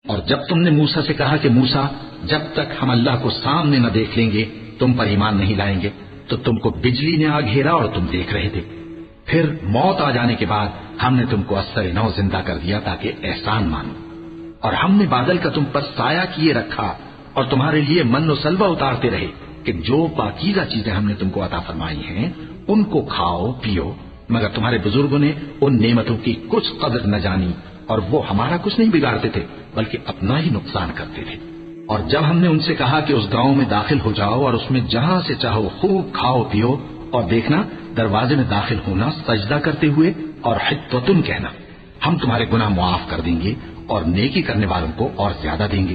اور جب تم نے موسیٰ سے کہا کہ موسیٰ جب تک ہم اللہ کو سامنے نہ دیکھ لیں گے تم پر ایمان نہیں لائیں گے، تو تم کو بجلی نے آ گھیرا اور تم دیکھ رہے تھے. پھر موت آ جانے کے بعد ہم نے تم کو اثر نو زندہ کر دیا تاکہ احسان مانو. اور ہم نے بادل کا تم پر سایہ کیے رکھا اور تمہارے لیے من و سلوہ اتارتے رہے کہ جو پاکیزہ چیزیں ہم نے تم کو عطا فرمائی ہیں ان کو کھاؤ پیو، مگر تمہارے بزرگوں نے ان نعمتوں کی کچھ قدر نہ جانی اور وہ ہمارا کچھ نہیں بگاڑتے تھے بلکہ اپنا ہی نقصان کرتے تھے. اور جب ہم نے ان سے کہا کہ اس گاؤں میں داخل ہو جاؤ اور اس میں جہاں سے چاہو خوب کھاؤ پیو، اور دیکھنا دروازے میں داخل ہونا سجدہ کرتے ہوئے اور حطۃ کہنا، ہم تمہارے گناہ معاف کر دیں گے اور نیکی کرنے والوں کو اور زیادہ دیں گے.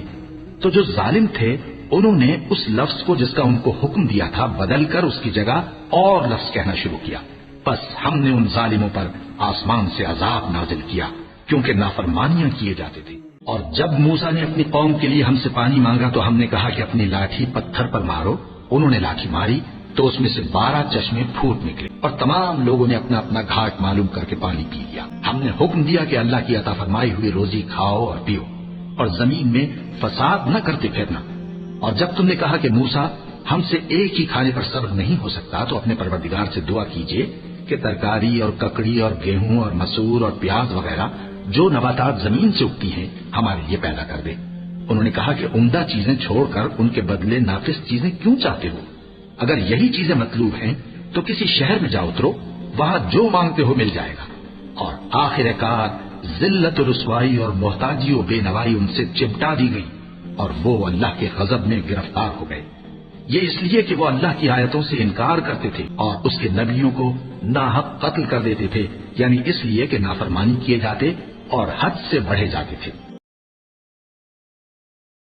تو جو ظالم تھے انہوں نے اس لفظ کو جس کا ان کو حکم دیا تھا بدل کر اس کی جگہ اور لفظ کہنا شروع کیا. بس ہم نے ان ظالموں پر آسمان سے عذاب نازل کیا کیونکہ نافرمانیاں کیے جاتے تھے. اور جب موسیٰ نے اپنی قوم کے لیے ہم سے پانی مانگا تو ہم نے کہا کہ اپنی لاٹھی پتھر پر مارو. انہوں نے لاٹھی ماری تو اس میں سے 12 چشمے پھوٹ نکلے اور تمام لوگوں نے اپنا اپنا گھاٹ معلوم کر کے پانی پی لیا. ہم نے حکم دیا کہ اللہ کی عطا فرمائی ہوئی روزی کھاؤ اور پیو اور زمین میں فساد نہ کرتے پھرنا. اور جب تم نے کہا کہ موسیٰ ہم سے ایک ہی کھانے پر صبر نہیں ہو سکتا تو اپنے پروردگار سے دعا کیجئے کہ ترکاری اور ککڑی اور گیہوں اور مسور اور پیاز وغیرہ جو نباتات زمین سے اگتی ہیں ہمارے لیے پیدا کر دے. انہوں نے کہا کہ عمدہ چیزیں چھوڑ کر ان کے بدلے ناقص چیزیں کیوں چاہتے ہو؟ اگر یہی چیزیں مطلوب ہیں تو کسی شہر میں جا اترو، وہاں جو مانگتے ہو مل جائے گا. اور آخر کار ذلت و رسوائی اور محتاجی و بے نوائی ان سے چمٹا دی گئی اور وہ اللہ کے غضب میں گرفتار ہو گئے. یہ اس لیے کہ وہ اللہ کی آیتوں سے انکار کرتے تھے اور اس کے نبیوں کو ناحق قتل کر دیتے تھے، یعنی اس لیے کہ نافرمانی کیے جاتے اور حد سے بڑھے جاتے تھے.